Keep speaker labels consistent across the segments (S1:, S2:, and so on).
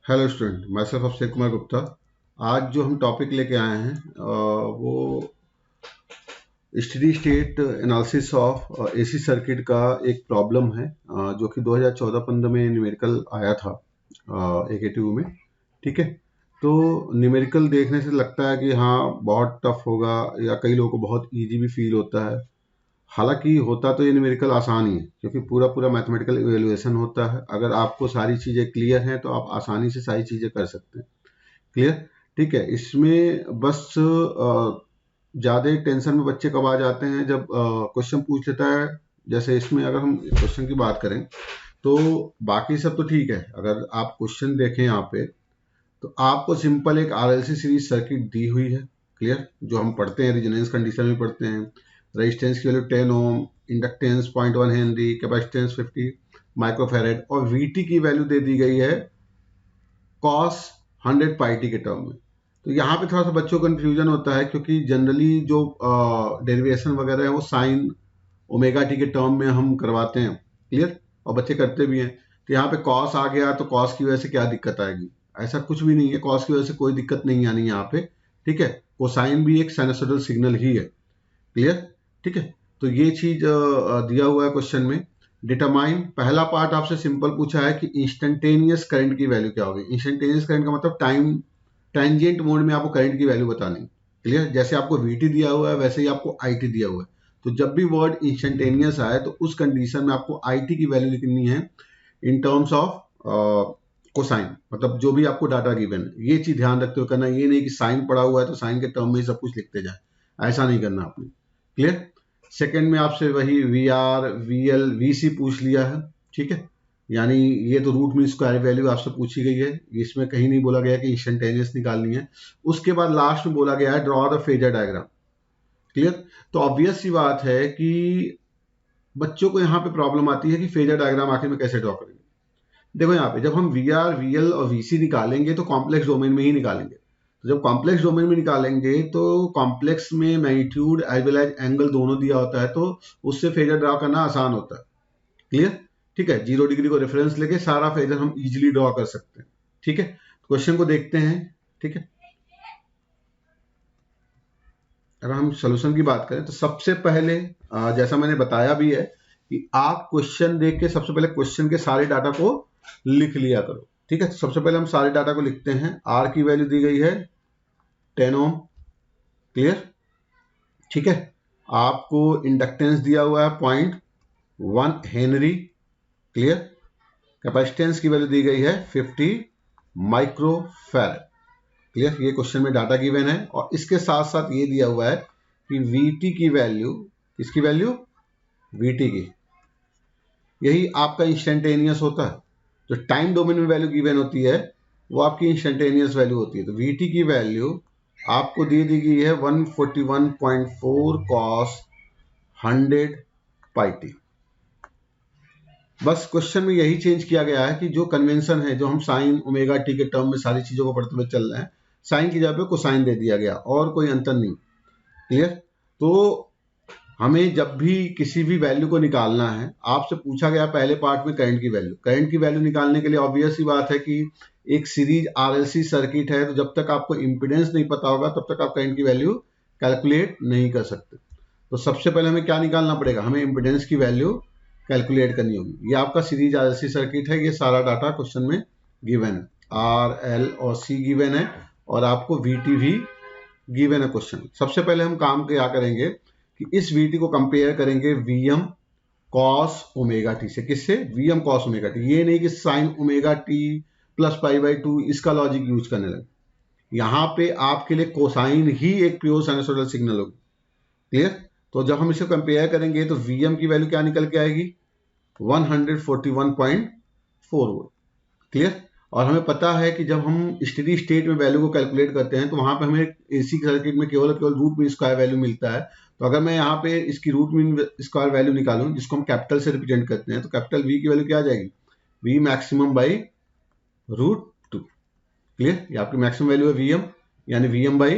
S1: Hello student, मैं सिर्फ अभिषेक कुमार गुप्ता। आज जो हम टॉपिक लेके आए हैं वो steady state analysis of AC circuit का एक प्रॉब्लम है, जो कि 2014-15 में न्यूमेरिकल आया था AKTU में। ठीक है, तो न्यूमेरिकल देखने से लगता है कि हाँ बहुत टफ होगा, या कई लोगों को बहुत इजी भी फील होता है। हालांकि होता तो ये न्यूमेरिकल आसान ही है, क्योंकि पूरा पूरा मैथमेटिकल इवेल्युएशन होता है। अगर आपको सारी चीज़ें क्लियर हैं तो आप आसानी से सारी चीज़ें कर सकते हैं। क्लियर? ठीक है। इसमें बस ज़्यादा टेंशन में बच्चे कब आ जाते हैं, जब क्वेश्चन पूछ लेता है। जैसे इसमें अगर हम क्वेश्चन की बात करें तो बाकी सब तो ठीक है। अगर आप क्वेश्चन देखें यहाँ पे, तो आपको सिंपल एक RLC सीरीज सर्किट दी हुई है। क्लियर? जो हम पढ़ते हैं रेजोनेंस कंडीशन में पढ़ते हैं। रेजिस्टेंस की वैल्यू 10 ओम, इंडक्टेंस 0.1 हेनरी, कैपेसिटेंस 50 माइक्रोफेरेड, और VT की वैल्यू दे दी गई है cos 100 पाई टी के टर्म में। तो यहाँ पे थोड़ा सा बच्चों को कंफ्यूजन होता है, क्योंकि जनरली जो डेरिवेशन वगैरह है वो साइन ओमेगा टी के टर्म में हम करवाते हैं। क्लियर? और बच्चे करते भी हैं। तो यहाँ पे कॉस आ गया तो कॉस की वजह से क्या दिक्कत आएगी? ऐसा कुछ भी नहीं है, कॉस की वजह से कोई दिक्कत नहीं आनी यहाँ पे। ठीक है, कोसाइन भी एक साइनसोइडल सिग्नल ही है। क्लियर? ठीक है, तो ये चीज दिया हुआ है क्वेश्चन में। डिटरमाइन, पहला पार्ट आपसे सिंपल पूछा है कि इंस्टेंटेनियस करंट की वैल्यू क्या होगी। इंस्टेंटेनियस करंट का मतलब टाइम टेंजेंट मोड में आपको करंट की वैल्यू बतानी। क्लियर? जैसे आपको VT दिया हुआ है वैसे ही आपको IT दिया हुआ है। तो जब भी वर्ड इंस्टेंटेनियस आए तो उस कंडीशन में आपको IT की वैल्यू लिखनी है इन टर्म्स ऑफ कोसाइन, मतलब जो भी आपको डाटा गिवन है। ये चीज ध्यान रखते हुए करना, ये नहीं कि साइन पड़ा हुआ है तो साइन के टर्म में ही सब कुछ लिखते जाए, ऐसा नहीं करना आपने। क्लियर? सेकंड में आपसे वही VR, VL, VC पूछ लिया है। ठीक है, यानी ये तो रूट मीन स्क्वायर वैल्यू आपसे पूछी गई है। इसमें कहीं नहीं बोला गया कि इंस्टेंटेनियस निकालनी है। उसके बाद लास्ट में बोला गया है draw the phasor diagram. Clear? तो ऑब्वियस सी बात है कि बच्चों को यहाँ पे प्रॉब्लम आती है कि फेजर डायग्राम आखिर में कैसे ड्रॉ करेंगे। देखो यहाँ पे जब हम VR, VL और VC निकालेंगे तो कॉम्प्लेक्स डोमेन में ही निकालेंगे। तो जब कॉम्प्लेक्स डोमेन में निकालेंगे तो कॉम्प्लेक्स में magnitude as well as angle दोनों दिया होता है, तो उससे फेजर ड्रॉ करना आसान होता है। क्लियर? ठीक है, 0 डिग्री को रेफरेंस लेके सारा फेजर हम इजीली ड्रॉ कर सकते हैं। ठीक है, क्वेश्चन को देखते हैं। ठीक है, अगर हम सोल्यूशन की बात करें तो सबसे पहले जैसा मैंने बताया भी है कि आप क्वेश्चन देख के सबसे पहले क्वेश्चन के सारे डाटा को लिख लिया करो। ठीक है, तो सबसे पहले हम सारे डाटा को लिखते हैं। R की वैल्यू दी गई है 10 ओम। क्लियर? ठीक है, आपको इंडक्टेंस दिया हुआ है 0.1 हेनरी। क्लियर? कैपेसिटेंस की वैल्यू दी गई है 50 माइक्रोफैराड। क्लियर? ये क्वेश्चन में डाटा गिवन है, और इसके साथ साथ ये दिया हुआ है कि VT की वैल्यू, किसकी वैल्यू? VT की। यही आपका इंस्टेंटेनियस होता है। जो टाइम डोमेन में वैल्यू गिवन होती है वो आपकी इंस्टेंटेनियस वैल्यू होती है। तो VT की वैल्यू आपको दे दी गई है 141.4 cos 100 पाई टी। बस क्वेश्चन में यही चेंज किया गया है कि जो कन्वेंशन है, जो हम साइन ओमेगा टी के टर्म में सारी चीजों को पढ़ते हुए चल रहे हैं, साइन की जगह पे कोसाइन दे दिया गया, और कोई अंतर नहीं। क्लियर? तो हमें जब भी किसी भी वैल्यू को निकालना है, आपसे पूछा गया पहले पार्ट में करंट की वैल्यू। करंट की वैल्यू निकालने के लिए ऑब्वियस ही बात है कि एक सीरीज RLC सर्किट है, तो जब तक आपको इंपिडेंस नहीं पता होगा तब तक आप करंट की वैल्यू कैलकुलेट नहीं कर सकते। तो सबसे पहले हमें क्या निकालना पड़ेगा? हमें इंपिडेंस की वैल्यू कैलकुलेट करनी होगी। ये आपका सीरीज RLC सर्किट है, ये सारा डाटा क्वेश्चन में गिवन है। R, L और C गिवन है, और आपको VT भी गिवन है क्वेश्चन। सबसे पहले हम काम क्या करेंगे कि इस VT को कंपेयर करेंगे VM cos ओमेगा टी से। किससे? VM cos omega T. ये नहीं कि sin omega T plus pi by 2 इसका लॉजिक यूज करने लगे। यहाँ पे आपके लिए कोसाइन ही एक प्योर साइनसोइडल सिग्नल होगी। क्लियर? तो जब हम इसे कंपेयर करेंगे तो VM की वैल्यू क्या निकल के आएगी? 141.4 वोल्ट। क्लियर? और हमें पता है कि जब हम स्टेडी स्टेट में वैल्यू को कैलकुलेट करते हैं तो वहां पे हमें एसी सर्किट में केवल रूट मीन स्क्वायर वैल्यू मिलता है। तो अगर मैं यहाँ पे इसकी रूट मीन स्क्वायर वैल्यू निकालूं, जिसको हम कैपिटल से रिप्रेजेंट करते हैं, तो कैपिटल V की वैल्यू क्या आ जाएगी? V maximum by √2। क्लियर? ये आपकी मैक्सिमम वैल्यू है VM, यानी VM बाई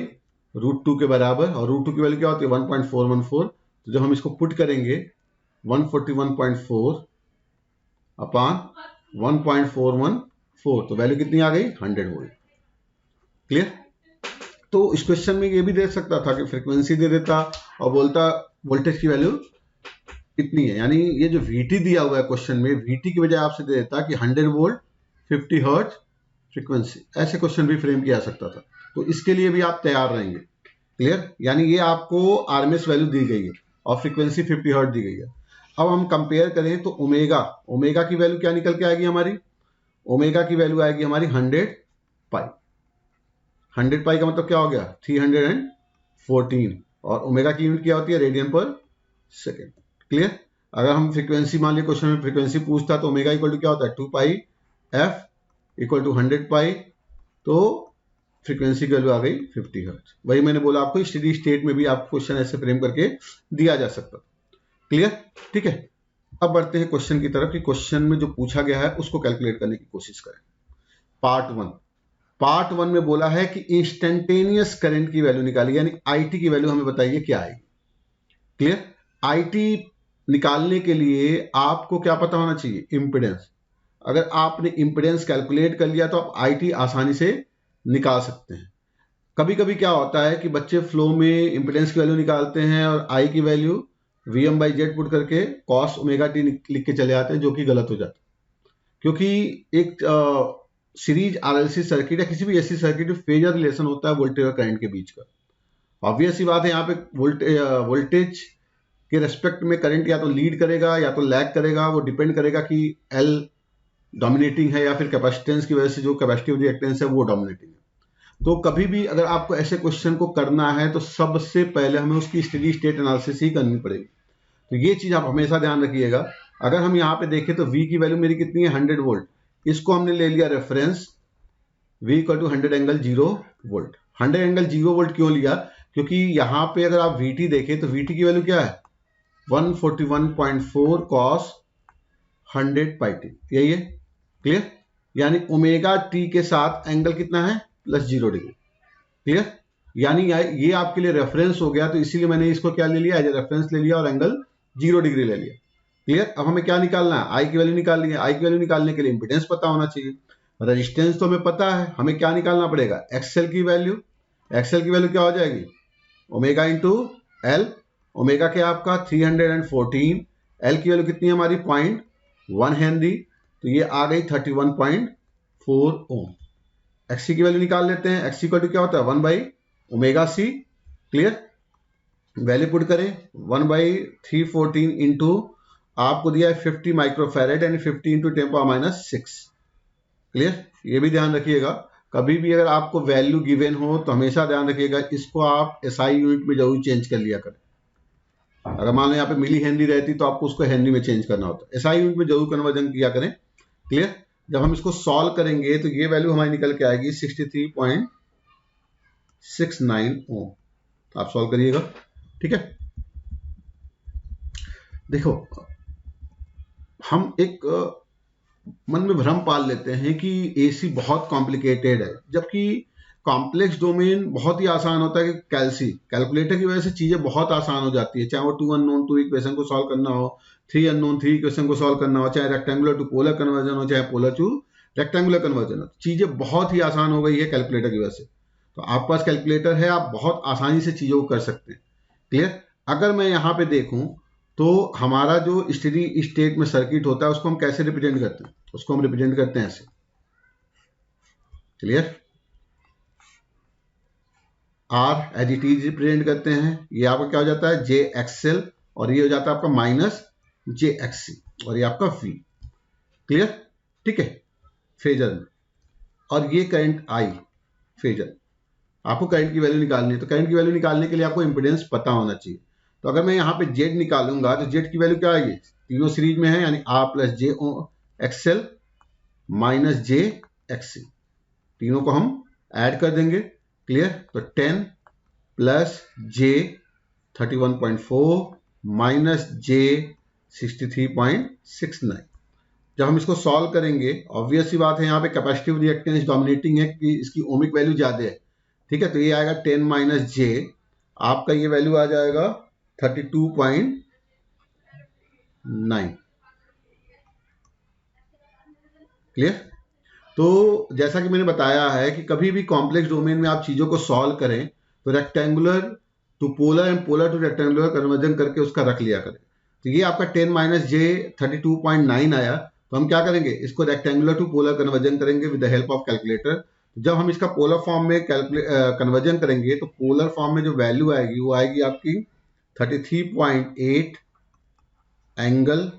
S1: √2 के बराबर। और √2 की वैल्यू क्या होती है? 1.414। तो जब हम इसको पुट करेंगे 141.4 अपॉन 1.41 4, तो वैल्यू कितनी आ गई 100 वोल्ट। क्लियर। तो इस क्वेश्चन में ये भी दे सकता था कि फ्रीक्वेंसी दे देता और बोलता वोल्टेज की वैल्यू इतनी है, यानी ये जो VT दिया हुआ है क्वेश्चन में, VT की बजाय आपसे दे देता कि 100 वोल्ट 50 हर्ट्ज फ्रीक्वेंसी, ऐसे क्वेश्चन भी फ्रेम किया जा सकता था। तो इसके लिए भी आप तैयार रहेंगे। क्लियर। यानी ये आपको RMS वैल्यू दी गई है और फ्रीक्वेंसी 50 हर्ट्ज दी गई है। अब हम कंपेयर करें तो ओमेगा की वैल्यू क्या निकल के आएगी हमारी, ओमेगा की वैल्यू आएगी हमारी 100 पाई। 100 पाई का मतलब क्या हो गया 314, और ओमेगा की यूनिट क्या होती है रेडियन पर सेकेंड। क्लियर। अगर हम फ्रीक्वेंसी मान लिया क्वेश्चन में फ्रीक्वेंसी पूछता तो ओमेगा इक्वल टू क्या होता है 2 पाई एफ इक्वल टू 100 पाई, तो फ्रीक्वेंसी की वैल्यू आ गई 50 हर्ट्ज। वही मैंने बोला आपको स्टेडी स्टेट में भी आप क्वेश्चन ऐसे फ्रेम करके दिया जा सकता। क्लियर। ठीक है। अब बढ़ते हैं क्वेश्चन की तरफ कि क्वेश्चन में जो पूछा गया है उसको कैलकुलेट करने की कोशिश करें। पार्ट वन में बोला है कि इंस्टेंटेनियस करंट की वैल्यू निकालिए, यानी आईटी की वैल्यू हमें बताइए क्या आएगी। क्लियर। आईटी निकालने के लिए आपको क्या पता होना चाहिए, इंपेडेंस। अगर आपने इंपेडेंस कैलकुलेट कर लिया तो आप आईटी आसानी से निकाल सकते हैं। कभी कभी क्या होता है कि बच्चे फ्लो में इंपेडेंस की वैल्यू निकालते हैं और आई की वैल्यू Vm/Z पुट करके cos ओमेगा टी लिख के चले आते हैं, जो कि गलत हो जाता है। क्योंकि एक सीरीज RLC सर्किट या किसी भी ऐसी सर्किट में फेजर रिलेशन होता है वोल्टेज और करंट के बीच का। ऑब्वियस सी बात है, यहाँ पे वोल्टेज के रेस्पेक्ट में करंट या तो लीड करेगा या तो लैग करेगा। वो डिपेंड करेगा कि L डोमिनेटिंग है या फिर कैपेसिटेंस की वजह से जो कैपेसिटिव रिएक्टेंस है वो डोमिनेटिंग है। तो कभी भी अगर आपको ऐसे क्वेश्चन को करना है तो सबसे पहले हमें उसकी स्टेडी स्टेट एनालिसिस ही करनी पड़ेगी। तो ये चीज आप हमेशा ध्यान रखिएगा। अगर हम यहाँ पे देखें तो V की वैल्यू मेरी कितनी है 100 वोल्ट, इसको हमने ले लिया reference V equal to 100 angle 0 volt. 100 angle 0 volt क्यों लिया, क्योंकि यहाँ पे अगर आप VT देखें तो VT की वैल्यू क्या है 141.4 cos 100 पाई टी, यही है। क्लियर। यानी ओमेगा टी के साथ एंगल कितना है +0 डिग्री। क्लियर। यानी ये आपके लिए रेफरेंस हो गया, तो इसीलिए मैंने इसको क्या ले लिया एज ए रेफरेंस ले लिया और एंगल 0 डिग्री ले लिया। क्लियर। अब हमें क्या निकालना है, आई की वैल्यू निकालनी है। आई की वैल्यू निकालने के लिए इंपेडेंस पता होना चाहिए, रेजिस्टेंस तो हमें पता है। हमें क्या निकालना पड़ेगा एक्सएल की वैल्यू। एक्सएल की वैल्यू क्या हो जाएगी ओमेगा इंटू एल। ओमेगा क्या आपका 314, एल की वैल्यू कितनी है हमारी 0.1 हेनरी, तो ये आ गई 31.4 ओम। एक्सी की वैल्यू निकाल लेते हैं। एक्सी का क्या होता है 1/ओमेगा-c। क्लियर। वैल्यू पुट करें 1/314 इंटू आपको दिया है 50 माइक्रोफैरेड, यानी 50 इंटू 10⁻⁶। क्लियर। ये भी ध्यान रखिएगा, कभी भी अगर आपको वैल्यू गिवन हो तो हमेशा ध्यान रखिएगा इसको आप एसआई यूनिट में जरूर चेंज कर लिया करें। अगर मान लो यहाँ पे मिली हेनरी रहती तो आपको उसको हेनरी में चेंज करना होता है, एसआई यूनिट में जरूर कन्वर्जन किया करें। क्लियर। जब हम इसको सॉल्व करेंगे तो ये वैल्यू हमारी निकल के आएगी 63.69 ओम। आप सॉल्व करिएगा। ठीक है। देखो, हम एक मन में भ्रम पाल लेते हैं कि एसी बहुत कॉम्प्लिकेटेड है, जबकि कॉम्प्लेक्स डोमेन बहुत ही आसान होता है। कि कैलकुलेटर की वजह से चीजें बहुत आसान हो जाती है, चाहे वो 2 अननोन 2 इक्वेशन को सॉल्व करना हो, 3 अननोन 3 इक्वेशन को सॉल्व करना हो, चाहे रेक्टेंगुलर टू पोलर कन्वर्जन हो, चाहे पोलर टू रेक्टेंगुलर कन्वर्जन हो। चीजें बहुत ही आसान हो गई है कैलकुलेटर की वजह से। तो आपके पास कैलकुलेटर है, आप बहुत आसानी से चीजों को कर सकते हैं। क्लियर। अगर मैं यहाँ पे देखूं तो हमारा जो स्टेडी स्टेट में सर्किट होता है उसको हम कैसे रिप्रेजेंट करते हैं, उसको हम रिप्रेजेंट करते हैं ऐसे। Clear. R as it is represent करते हैं। ये आपका क्या हो जाता है जे एक्सएल, और ये हो जाता है आपका माइनस जे एक्ससी, और ये आपका वी। क्लियर। ठीक है। फेजर में, और ये करंट आई फेजर। आपको करंट की वैल्यू निकालनी है, तो करंट की वैल्यू निकालने के लिए आपको इंपेडेंस पता होना चाहिए। तो अगर मैं यहाँ पे जेड निकालूंगा तो जेड की वैल्यू क्या आएगी, तीनों सीरीज में है, यानी R plus j XL minus j XC, तीनों को हम ऐड कर देंगे। क्लियर। तो 10 प्लस जे 31.4 माइनस जे 63.69। जब हम इसको सॉल्व करेंगे, ऑब्वियस सी बात है यहाँ पे कैपेसिटिव रिएक्टेंस डोमिनेटिंग है कि इसकी ओमिक वैल्यू ज्यादा है। ठीक है। तो ये आएगा 10 माइनस जे, आपका ये वैल्यू आ जाएगा 32.9। क्लियर। तो जैसा कि मैंने बताया है कि कभी भी कॉम्प्लेक्स डोमेन में आप चीजों को सॉल्व करें तो rectangular to polar and polar to rectangular conversion करके उसका रख लिया करें। तो ये आपका 10 माइनस जे 32.9 आया, तो हम क्या करेंगे, इसको रेक्टेंगुलर टू पोलर कन्वर्जन करेंगे with the help of calculator. जब हम इसका पोलर फॉर्म में कन्वर्जन करेंगे तो पोलर फॉर्म में जो वैल्यू आएगी वो आएगी आपकी 33.8 एंगल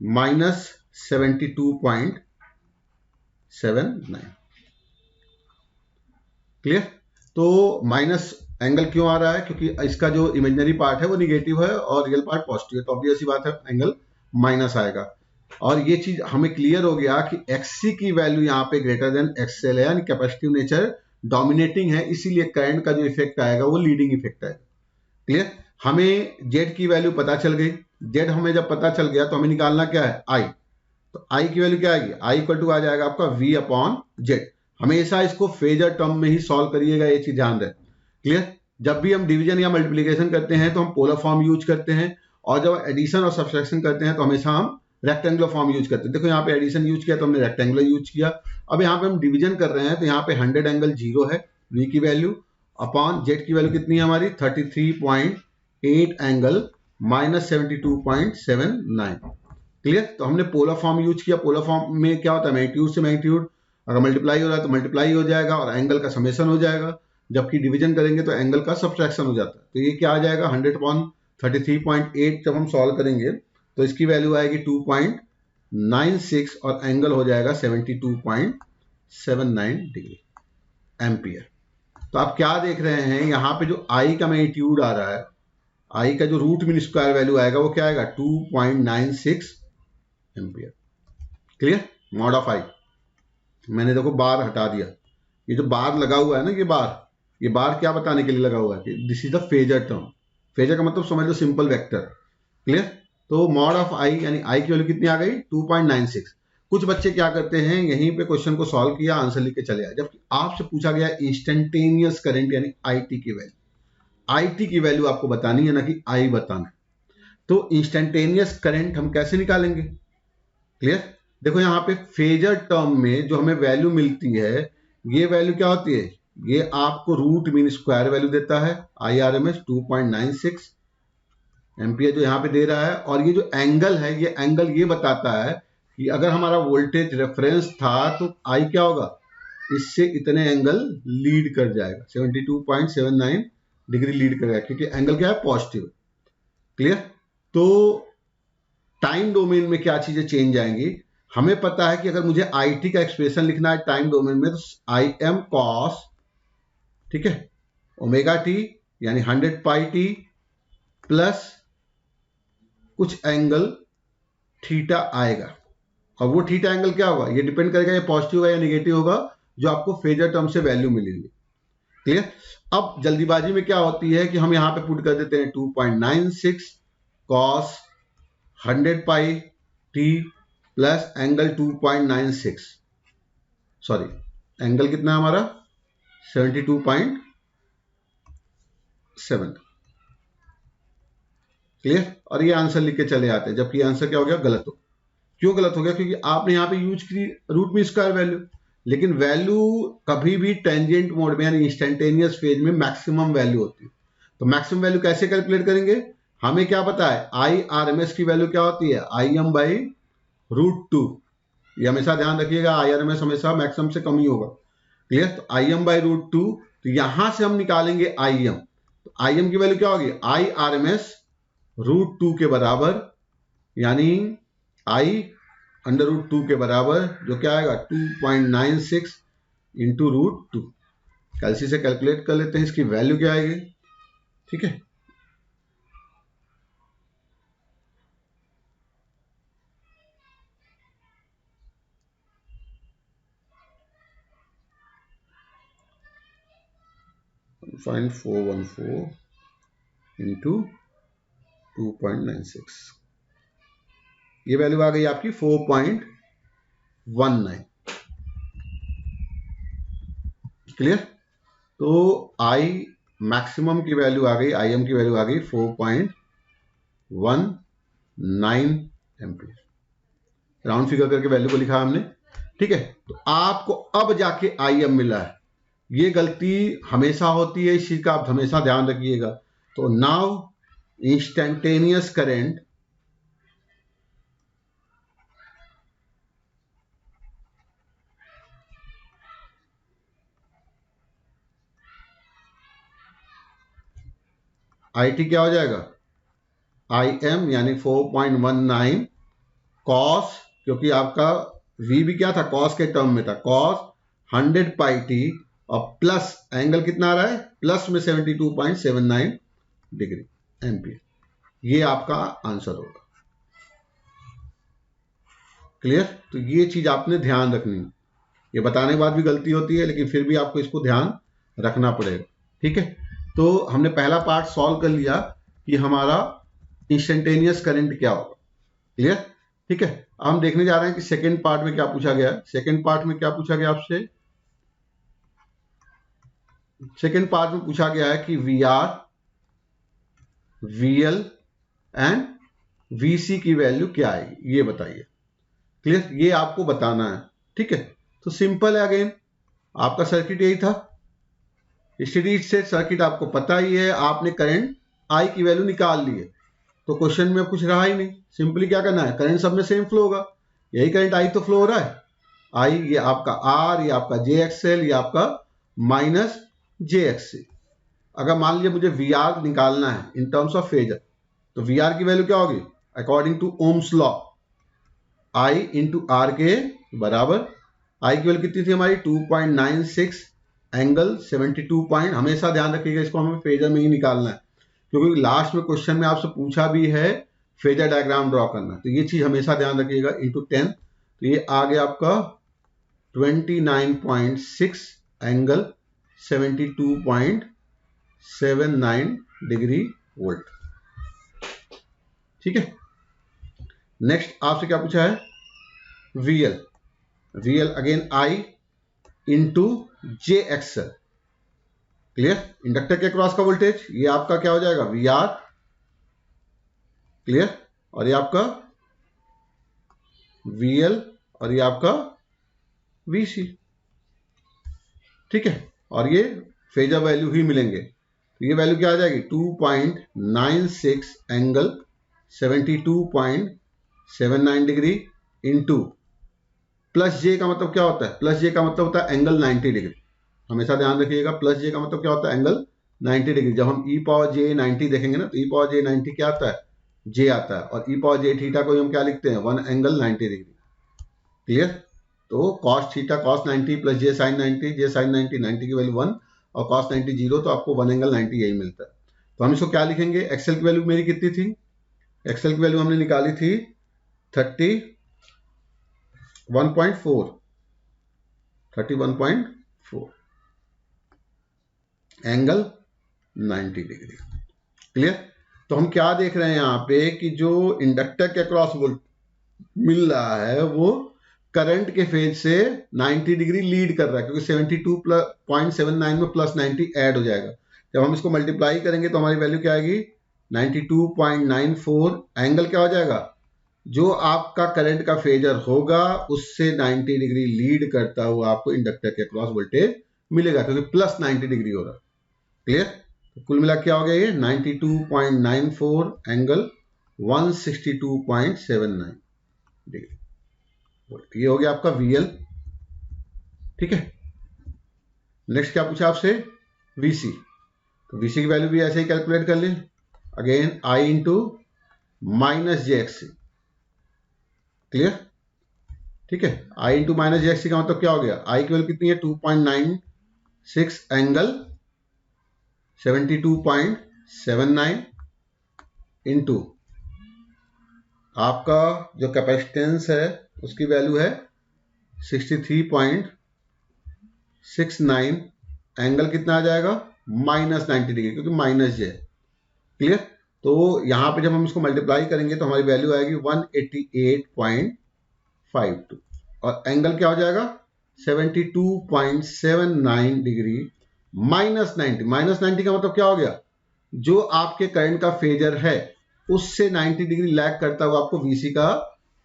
S1: माइनस 72.79। क्लियर? तो माइनस एंगल क्यों आ रहा है, क्योंकि इसका जो इमेजिनरी पार्ट है वो निगेटिव है और रियल पार्ट पॉजिटिव है, तो ऑब्वियस सी बात है एंगल माइनस आएगा। और ये चीज हमें क्लियर हो गया कि XC की वैल्यू यहाँ पे ग्रेटर देन XL है, यानी कैपेसिटिव नेचर डोमिनेटिंग है, इसीलिए करंट का जो इफेक्ट आएगा वो लीडिंग इफेक्ट आएगा। क्लियर? हमें Z की वैल्यू पता चल गई। Z हमें जब पता चल गया तो हमें निकालना क्या है, I। तो I की वैल्यू क्या आएगी, I इक्वल टू आ जाएगा आपका V अपॉन Z। हमेशा इसको फेजर टर्म में ही सॉल्व करिएगा, ये चीज ध्यान रहे। क्लियर? जब भी हम डिवीजन या मल्टीप्लिकेशन करते हैं तो हम पोलर फॉर्म यूज करते हैं, और जब एडिशन और सब्सट्रैक्शन करते हैं तो हमेशा हम रेक्टेंगुलर फॉर्म यूज करते हैं। देखो यहाँ पे एडिशन यूज किया तो हमने रेक्टेंगुलर यूज किया। अब यहाँ पे हम डिवीजन कर रहे हैं तो यहाँ पे 100 एंगल 0 है, V की वैल्यू अपॉन Z की वैल्यू कितनी है हमारी 33.8 एंगल माइनस 72.79। क्लियर? तो हमने पोलर फॉर्म यूज किया। पोलर फॉर्म में क्या होता है, मैग्नीट्यूड से मैग्नीट्यूड अगर मल्टीप्लाई हो रहा है तो मल्टीप्लाई हो जाएगा और एंगल का समेशन हो जाएगा, जबकि डिवीजन करेंगे तो एंगल का सब्ट्रैक्शन हो जाता है। तो ये क्या आ जाएगा 100/33.8 जब हम सॉल्व करेंगे तो इसकी वैल्यू आएगी 2.96 और एंगल हो जाएगा 72.79 डिग्री एम्पियर। तो आप क्या देख रहे हैं, यहाँ पे जो I का मैग्नीट्यूड आ रहा है, I का जो रूट मीन स्क्वायर वैल्यू आएगा वो क्या आएगा 2.96 ampere. Clear? Mod of I। मैंने देखो बार हटा दिया, ये जो बार लगा हुआ है ना, ये बार क्या बताने के लिए लगा हुआ है कि this is the phasor term. Phasor का मतलब समझ लो सिंपल वेक्टर। क्लियर? तो मॉड ऑफ I यानी I की वैल्यू कितनी आ गई 2.96। कुछ बच्चे क्या करते हैं, यहीं पे क्वेश्चन को सॉल्व किया, आंसर लिख के चले आए, जबकि आपसे पूछा गया इंस्टेंटेनियस करंट यानी IT की वैल्यू। IT की वैल्यू आपको बतानी है ना कि I बताना है। तो इंस्टेंटेनियस करंट हम कैसे निकालेंगे? क्लियर? देखो यहाँ पे फेजर टर्म में जो हमें वैल्यू मिलती है, ये वैल्यू क्या होती है, ये आपको रूट मीन स्क्वायर वैल्यू देता है IRMS 2.96 एम्पियर जो यहाँ पे दे रहा है। और ये जो एंगल है, ये एंगल ये बताता है कि अगर हमारा वोल्टेज रेफरेंस था तो I क्या होगा, इससे इतने एंगल लीड कर जाएगा, 72.79 डिग्री लीड करेगा, क्योंकि एंगल क्या है पॉजिटिव। क्लियर? तो टाइम डोमेन में क्या चीजें चेंज आएंगी, हमें पता है कि अगर मुझे IT का एक्सप्रेशन लिखना है टाइम डोमेन में तो IM cos, ठीक है, ओमेगा टी यानी 100 पाई टी प्लस कुछ एंगल थीटा आएगा। और वो थीटा एंगल क्या होगा, ये डिपेंड करेगा ये पॉजिटिव होगा या नेगेटिव होगा, जो आपको फेजर टर्म से वैल्यू मिलेगी। क्लियर? अब जल्दीबाजी में क्या होती है कि हम यहां पे पुट कर देते हैं 2.96 cos 100 pi t plus angle 2.96, sorry angle कितना है हमारा 72.7। क्लियर? और ये आंसर लिख के चले आते हैं, जबकि आंसर क्या हो गया, गलत हो। क्यों गलत हो गया, क्योंकि आपने यहाँ पे यूज की रूट मीन स्क्वायर वैल्यू, लेकिन वैल्यू कभी भी टेंजेंट मोड में यानी इंस्टेंटेनियस फेज में मैक्सिमम वैल्यू होती है। तो मैक्सिमम वैल्यू कैसे कैलकुलेट करेंगे, हमें क्या पता है IRMS की वैल्यू क्या होती है IM/√2। ये हमेशा ध्यान रखिएगा, IRMS हमेशा मैक्सिमम से कम ही होगा। क्लियर? तो IM/√2, तो यहां से हम निकालेंगे IM। तो IM की वैल्यू क्या होगी IRMS√2 के बराबर, यानी I/√2 के बराबर, जो क्या आएगा 2.96 इंटू √2। कैलसी से कैलकुलेट कर लेते हैं इसकी वैल्यू क्या आएगी। ठीक है, फाइंड 414 इंटू 2.96, ये वैल्यू आ गई आपकी 4.19। क्लियर? तो I मैक्सिमम की वैल्यू आ गई, IM की वैल्यू आ गई 4.19 एम्पियर। राउंड फिगर करके वैल्यू को लिखा हमने। ठीक है, तो आपको अब जाके IM मिला है। ये गलती हमेशा होती है, इस चीज का आप हमेशा ध्यान रखिएगा। तो नाउ इंस्टेंटेनियस करंट IT क्या हो जाएगा, IM यानी 4.19 कॉस, क्योंकि आपका V भी क्या था, कॉस के टर्म में था, कॉस 100 पाई टी और प्लस एंगल कितना आ रहा है, प्लस में 72.79 डिग्री एम्पियर। ये आपका आंसर होगा। क्लियर? तो ये चीज आपने ध्यान रखनी है। ये बताने के बाद भी गलती होती है, लेकिन फिर भी आपको इसको ध्यान रखना पड़ेगा। ठीक है, तो हमने पहला पार्ट सॉल्व कर लिया कि हमारा इंस्टेंटेनियस करंट क्या होगा। क्लियर? ठीक है, हम देखने जा रहे हैं कि सेकेंड पार्ट में क्या पूछा गया। सेकेंड पार्ट में क्या पूछा गया आपसे, सेकेंड पार्ट में पूछा गया है कि VR, VL एंड VC की वैल्यू क्या आएगी, ये बताइए। क्लियर? ये आपको बताना है। ठीक है, तो सिंपल है, अगेन आपका सर्किट यही था, स्टेडी स्टेट सर्किट आपको पता ही है, आपने करंट I की वैल्यू निकाल ली है, तो क्वेश्चन में कुछ रहा ही नहीं। सिंपली क्या करना है, करंट सब में सेम फ्लो होगा, यही करंट I तो फ्लो हो रहा है, I ये आपका R, ये आपका JXL, ये आपका माइनस JXC। अगर मान लीजिए मुझे VR निकालना है इन टर्म्स ऑफ फेजर, तो VR की वैल्यू क्या होगी, according to Ohm's law I into R के बराबर, I की वैल्यू कितनी थी हमारी 2.96 एंगल 72 पॉइंट। हमेशा ध्यान रखिएगा, इसको हमें फेजर में ही निकालना है, क्योंकि लास्ट में क्वेश्चन में आपसे पूछा भी है फेजर डायग्राम ड्रॉ करना, तो ये चीज हमेशा ध्यान रखिएगा। इंटू 10, तो ये आ गया आपका 29.6 एंगल 72.79 डिग्री वोल्ट। ठीक है, नेक्स्ट आपसे क्या पूछा है, VL, VL again I into JXL। Clear? Inductor के क्रॉस का वोल्टेज, ये आपका क्या हो जाएगा, VR। क्लियर? और ये आपका VL और ये आपका VC। ठीक है, और ये फेजर वैल्यू ही मिलेंगे, तो ये वैल्यू क्या आ जाएगी 2.96 angle 72.79 degree into plus J का मतलब क्या होता है, प्लस J का मतलब होता है एंगल 90 डिग्री। हमेशा ध्यान रखिएगा, प्लस J का मतलब क्या होता है, एंगल 90 डिग्री। जब हम e पावर j 90 देखेंगे ना, तो e पावर j 90 क्या आता है, J आता है, और e पावर j थीटा को हम क्या लिखते हैं, 1 एंगल 90 डिग्री। क्लियर? तो cos theta cos 90 plus j sin 90, j sin 90, 90 की वैल्यू 1 और cos 90 0, तो आपको 1 एंगल 90 यही मिलता है। तो हम इसको क्या लिखेंगे, एक्सेल की वैल्यू मेरी कितनी थी, एक्सेल की वैल्यू हमने निकाली थी 31.4 एंगल 90 डिग्री। क्लियर? तो हम क्या देख रहे हैं यहाँ पे कि जो इंडक्टर के अक्रॉस वोल्ट मिल रहा है वो करंट के फेज से 90 डिग्री लीड कर रहा है, क्योंकि 72.79 में प्लस 90 ऐड हो जाएगा। जब हम इसको मल्टीप्लाई करेंगे तो हमारी वैल्यू क्या आएगी, 92.94 एंगल क्या हो जाएगा, जो आपका करंट का फेजर होगा उससे 90 डिग्री लीड करता हुआ आपको इंडक्टर के अक्रॉस वोल्टेज मिलेगा, क्योंकि प्लस 90 डिग्री हो रहा है। क्लियर? तो कुल मिला क्या हो गया, ये 92.94 एंगल 162.79 डिग्री वोल्ट। ये हो गया आपका VL। ठीक है, नेक्स्ट क्या पूछा आपसे, VC। तो VC की वैल्यू भी ऐसे ही कैलकुलेट कर लें, again I into minus JXC। Clear? ठीक है, I इंटू माइनस JXC का मतलब क्या हो गया, I की वैल्यू कितनी है 2.96 एंगल 72.79 इंटू आपका जो कैपेसिटेंस है उसकी वैल्यू है 63.69 एंगल कितना आ जाएगा, माइनस 90 डिग्री, क्योंकि माइनस J। क्लियर? तो यहां पे जब हम इसको मल्टीप्लाई करेंगे तो हमारी वैल्यू आएगी 188.52 और एंगल क्या हो जाएगा 72.79 डिग्री माइनस 90। माइनस 90 का मतलब क्या हो गया, जो आपके करंट का फेजर है उससे 90 डिग्री लैग करता हुआ आपको VC का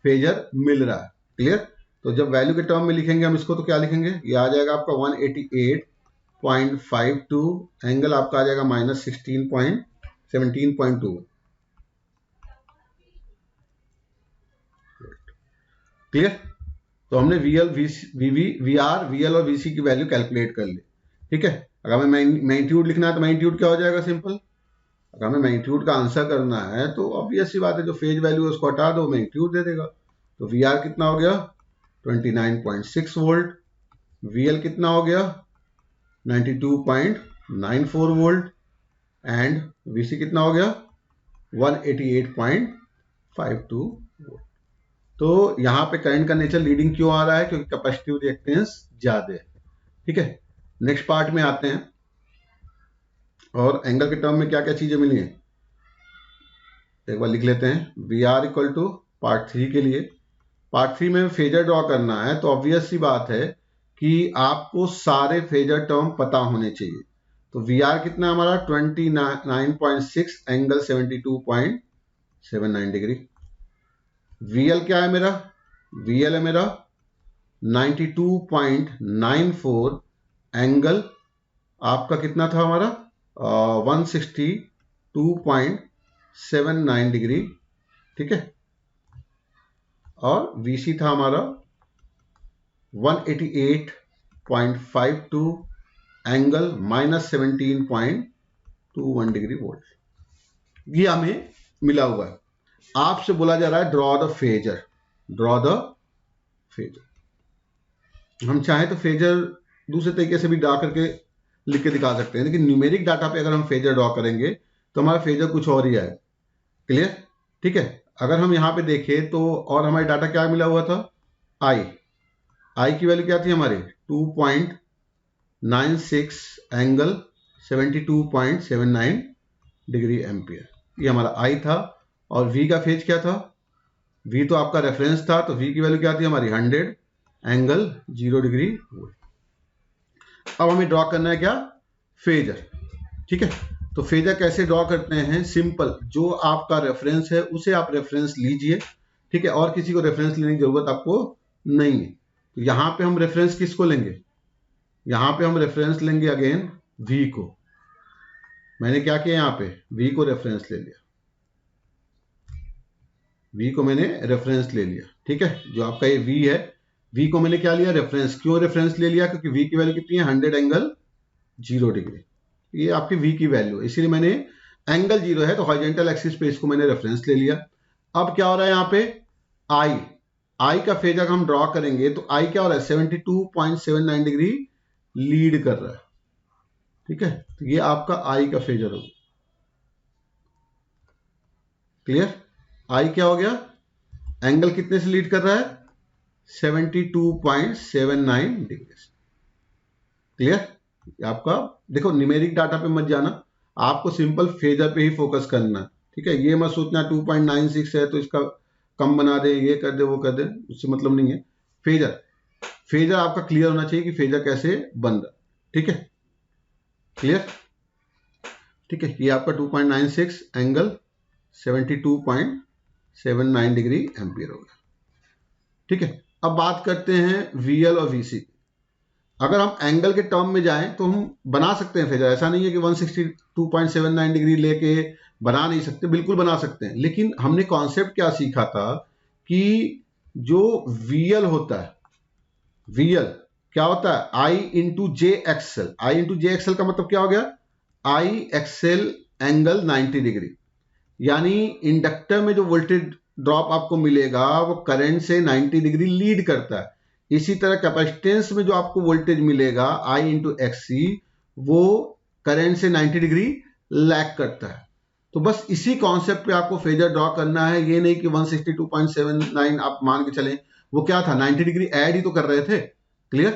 S1: फेजर मिल रहा है। क्लियर? तो जब वैल्यू के टर्म में लिखेंगे हम इसको तो क्या लिखेंगे, ये आ जाएगा आपका 188.52, एंगल आपका आ जाएगा -17.2। क्लियर। तो हमने VL, VR, VL और VC की वैल्यू कैलकुलेट कर ली। ठीक है, अगर हमें मैग्नीट्यूड लिखना है तो मैग्नीट्यूड क्या हो जाएगा, सिंपल। अगर हमें मैग्नीट्यूड का आंसर करना है तो ऑब्वियस सी बात है, जो फेज वैल्यू है उसको हटा दो, मैग्नीट्यूड दे देगा। तो VR कितना हो गया 29.6 वोल्ट, VL कितना हो गया 92.94 वोल्ट एंड VC कितना हो गया 188.52 वोल्ट। तो यहाँ पे करंट का नेचर लीडिंग क्यों आ रहा है, क्योंकि कैपेसिटिव रिएक्टेंस ज्यादा है। ठीक है, नेक्स्ट पार्ट में आते हैं और एंगल के टर्म में क्या क्या चीजें मिली हैं एक बार लिख लेते हैं। VR इक्वल टू पार्ट 3 के लिए, पार्ट 3 में फेजर ड्रॉ करना है तो ऑब्वियस सी बात है कि आपको सारे फेजर टर्म पता होने चाहिए। तो VR कितना हमारा 29.6 एंगल 72.79 डिग्री। VL क्या है मेरा, VL है मेरा 92.94 एंगल आपका कितना था हमारा 162.79 डिग्री। ठीक है, और VC था हमारा 188.52 एंगल -17.21 डिग्री वोल्ट। ये हमें मिला हुआ है। आपसे बोला जा रहा है draw the phasor, draw the phasor. हम चाहें तो फेजर दूसरे तरीके से भी ड्रॉ करके लिख के दिखा सकते हैं, लेकिन न्यूमेरिक डाटा पे अगर हम फेजर ड्रॉ करेंगे तो हमारा फेजर कुछ और ही आएगा। क्लियर। ठीक है, अगर हम यहाँ पे देखें तो और हमारे डाटा क्या मिला हुआ था, आई की वैल्यू क्या थी हमारी 2.96 एंगल 72.79 डिग्री एम्पियर, ये हमारा आई था। और V का फेज क्या था, V तो आपका रेफरेंस था, तो V की वैल्यू क्या थी हमारी 100 एंगल 0 डिग्री वोल्ट। अब हमें ड्रॉ करना है क्या, फेजर। ठीक है, तो फेजर कैसे ड्रॉ करते हैं, सिंपल, जो आपका रेफरेंस है उसे आप रेफरेंस लीजिए। ठीक है, और किसी को रेफरेंस लेने की जरूरत आपको नहीं है। तो यहां पे हम रेफरेंस किसको लेंगे, यहां पे हम रेफरेंस लेंगे अगेन V को। मैंने क्या किया, यहां पे V को रेफरेंस ले लिया, V को मैंने रेफरेंस ले लिया। ठीक है, जो आपका ये V है, V को मैंने क्या लिया, रेफरेंस। क्यों रेफरेंस ले लिया, क्योंकि V की वैल्यू कितनी है 100 एंगल 0 डिग्री, ये आपकी V की वैल्यू है, इसीलिए मैंने एंगल 0 है तो हॉरिजॉन्टल एक्सिस पे इसको मैंने रेफरेंस ले लिया। अब क्या हो रहा है यहाँ पे, I का फेज अगर हम ड्रॉ करेंगे तो I क्या हो रहा है 72.79 डिग्री लीड कर रहा है। ठीक है, तो ये आपका I का फेजर होगा। क्लियर, I क्या हो गया, एंगल कितने से लीड कर रहा है 72.79 डिग्री। क्लियर, आपका देखो न्यूमेरिक डाटा पे मत जाना, आपको सिंपल फेजर पे ही फोकस करना है। ठीक है, ये मत सोचना 2.96 है तो इसका कम बना दे, ये कर दे, वो कर दे, उससे मतलब नहीं है। फेजर आपका क्लियर होना चाहिए कि फेजर कैसे बन रहा। ठीक है, क्लियर। ठीक है, ये आपका 2.96 एंगल 72.79 डिग्री एम्पियर होगा। ठीक है, अब बात करते हैं VL और VC। अगर हम एंगल के टर्म में जाएं तो हम बना सकते हैं फेजर, ऐसा नहीं है कि 162.79 डिग्री लेके बना नहीं सकते, बिल्कुल बना सकते हैं। लेकिन हमने कॉन्सेप्ट क्या सीखा था कि जो VL होता है, VL क्या होता है I into J XL. I into J XL का मतलब क्या हो गया, I एक्सएल एंगल 90 डिग्री, यानी इंडक्टर में जो वोल्टेज ड्रॉप आपको मिलेगा वो करंट से 90 डिग्री लीड करता है। इसी तरह कैपेसिटेंस में जो आपको वोल्टेज मिलेगा I इंटू एक्ससी, वो करंट से 90 डिग्री लैग करता है। तो बस इसी कॉन्सेप्ट पे आपको फेजर ड्रॉ करना है, ये नहीं कि 162.79 आप मान के चलें, वो क्या था 90 डिग्री ऐड ही तो कर रहे थे। क्लियर,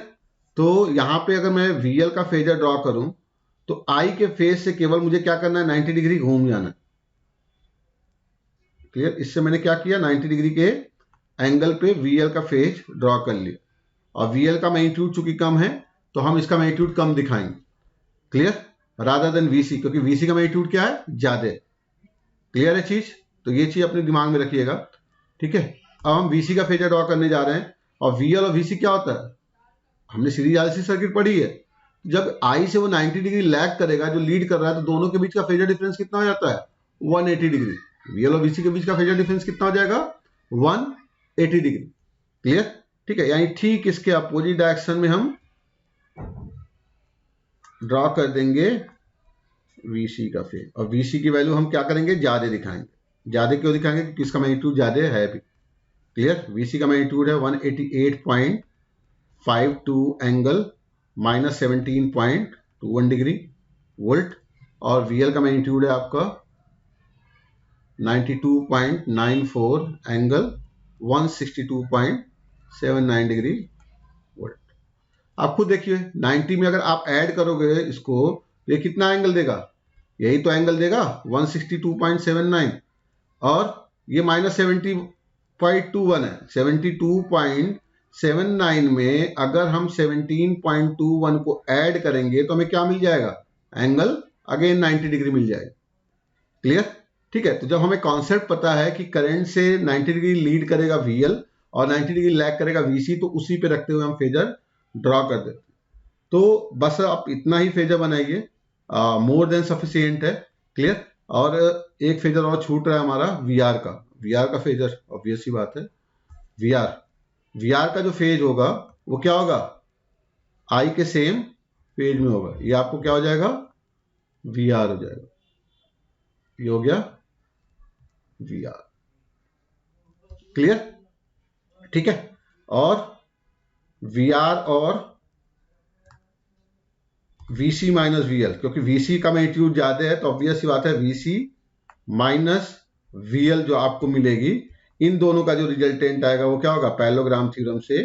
S1: तो यहां पे अगर मैं VL का फेजर ड्रॉ करूं तो I के फेज से केवल मुझे क्या करना है 90 डिग्री घूम जाना। क्लियर, इससे मैंने क्या किया 90 डिग्री के एंगल पे VL का फेज ड्रॉ कर लिया, और VL का मैग्नीट्यूड चूंकि कम है तो हम इसका मैग्नीट्यूड कम दिखाएंगे। क्लियर, रादर देन VC, क्योंकि VC का मैग्नीट्यूड क्या है ज्यादा। क्लियर है चीज, तो ये चीज अपने दिमाग में रखिएगा। ठीक है, अब हम VC का फेजर ड्रॉ करने जा रहे हैं। और VL और VC क्या होता है, हमने सीरीज RLC सर्किट पढ़ी है। जब I से वो 90 डिग्री लैग करेगा, जो लीड कर रहा है, तो दोनों के बीच का फेजर डिफरेंस कितना हो जाता है, 180 डिग्री। VL और VC के बीच का फेजर डिफरेंस कितना हो जाएगा, 180 डिग्री। क्लियर? ठीक है, यानी ठीक इसके अपोजिट डायरेक्शन में हम ड्रॉ कर देंगे VC का फेज, और VC की वैल्यू हम क्या करेंगे, ज्यादा दिखाएंगे। ज्यादा क्यों दिखाएंगे, क्योंकि इसका मैग्नीट्यूड ज्यादा है भी। क्लियर? VC का मैग्नीट्यूड है 188.52 एंगल -17.21 डिग्री वोल्ट, और VL का मैग्नीट्यूड है आपका 92.94 एंगल 162.79 डिग्री वोल्ट। आप खुद देखिए, 90 में अगर आप ऐड करोगे इसको, ये कितना एंगल देगा, यही तो एंगल देगा 162.79, और ये -70.21 है। 72.79 में अगर हम 17.21 को ऐड करेंगे तो हमें क्या मिल जाएगा, एंगल अगेन 90 डिग्री मिल जाएगा। क्लियर? ठीक है, तो जब हमें कॉन्सेप्ट पता है कि करंट से 90 डिग्री लीड करेगा VL और 90 डिग्री लैग करेगा VC, तो उसी पे रखते हुए हम फेजर ड्रॉ कर देते हैं। तो बस आप इतना ही फेजर बनाइए, मोर देन सफिशिएंट है। क्लियर? और एक फेजर और छूट रहा है हमारा VR का। VR का फेजर ऑब्वियस ही बात है, VR का जो फेज होगा वो क्या होगा, I के सेम फेज में होगा। ये आपको क्या हो जाएगा, VR हो जाएगा। ये हो गया VR। क्लियर? ठीक है, और VR और VC माइनस VL, क्योंकि VC का मैग्नीट्यूड ज्यादा है तो ऑब्वियस सी बात है VC माइनस VL जो आपको मिलेगी, इन दोनों का जो रिजल्टेंट आएगा वो क्या होगा, पैरेललोग्राम थ्योरम से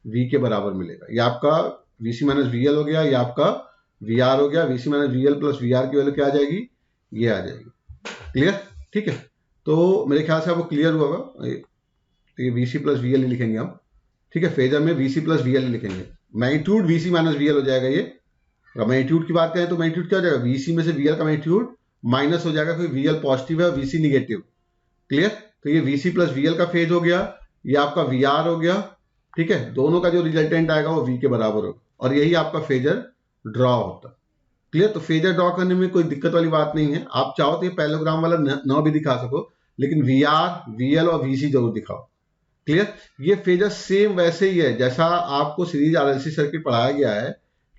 S1: V के बराबर मिलेगा। ये आपका VC माइनस VL हो गया, ये आपका VR हो गया। VC minus VL plus VR की वैल्यू क्या आ जाएगी, ये आ जाएगी। क्लियर? ठीक है, तो मेरे ख्याल से आपको क्लियर हुआ होगा। तो ये VC प्लस VL ही लिखेंगे हम। ठीक है, फेजर में VC प्लस VL ही लिखेंगे। मैग्नीट्यूड VC माइनस VL हो जाएगा ये। अगर मैग्नीट्यूड की बात करें तो मैग्नीट्यूड क्या हो जाएगा, VC में से VL का मैग्नीट्यूड माइनस हो जाएगा, क्योंकि VL पॉजिटिव है और VC निगेटिव। क्लियर? तो ये VC प्लस VL का फेज हो गया, ये आपका VR हो गया। ठीक है, दोनों का जो रिजल्टेंट आएगा वो V के बराबर होगा, और यही आपका फेजर ड्रॉ होता है। क्लियर? तो फेजर ड्रॉ करने में कोई दिक्कत वाली बात नहीं है। आप चाहो तो ये पैरेललोग्राम वाला न भी दिखा सको, लेकिन VR, VL और VC जरूर दिखाओ। क्लियर? ये फेजर सेम वैसे ही है जैसा आपको सीरीज RLC सर्किट पढ़ाया गया है,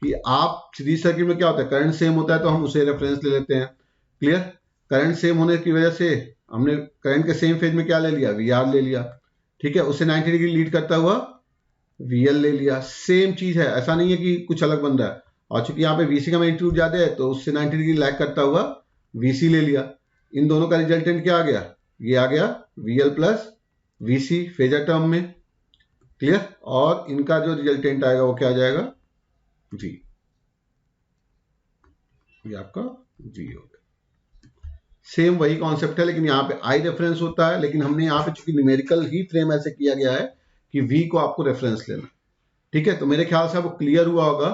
S1: कि आप सीरीज सर्किट में क्या होता है, करंट सेम होता है तो हम उसे रेफरेंस ले लेते हैं। क्लियर? करंट सेम होने की वजह से हमने करंट के सेम फेज में क्या ले लिया, VR ले लिया। ठीक है, उससे 90 डिग्री लीड करता हुआ VL ले लिया। सेम चीज है, ऐसा नहीं है कि कुछ अलग बन रहा है। और चूंकि यहाँ पे VC का मैग्नीट्यूड ज्यादा है तो उससे 90 डिग्री लैग करता हुआ VC ले लिया। इन दोनों का रिजल्टेंट क्या आ गया, ये आ गया VL plus VC phasor term में। क्लियर? और इनका जो रिजल्टेंट आएगा वो क्या आ जाएगा, V। ये आपका V हो गया। सेम वही कॉन्सेप्ट है, लेकिन यहाँ पे I रेफरेंस होता है, लेकिन हमने यहाँ पे चूंकि न्यूमेरिकल ही फ्रेम ऐसे किया गया है कि V को आपको रेफरेंस लेना। ठीक है, तो मेरे ख्याल से आपको क्लियर हुआ होगा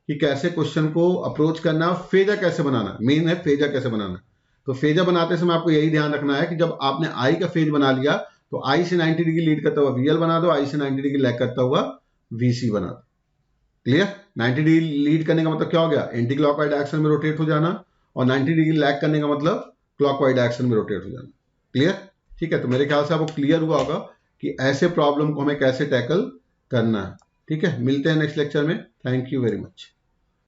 S1: कि कैसे क्वेश्चन को अप्रोच करना, फेजर कैसे बनाना। मेन है फेजर कैसे बनाना। तो फेजर बनाते समय आपको यही ध्यान रखना है कि जब आपने I का फेज बना लिया तो I से 90 डिग्री लीड करता हुआ VL बना दो, I से 90 डिग्री लैग करता हुआ VC बना दो। क्लियर? 90 डिग्री लीड करने का मतलब क्या हो गया, एंटी क्लॉकवाइज डायरेक्शन में रोटेट हो जाना, और 90 डिग्री लैग करने का मतलब क्लॉकवाइज डायरेक्शन में रोटेट हो जाना। क्लियर? ठीक है, तो मेरे ख्याल से आपको क्लियर हुआ होगा कि ऐसे प्रॉब्लम को हमें कैसे टैकल करना है। ठीक है, मिलते हैं नेक्स्ट लेक्चर में। Thank you very much.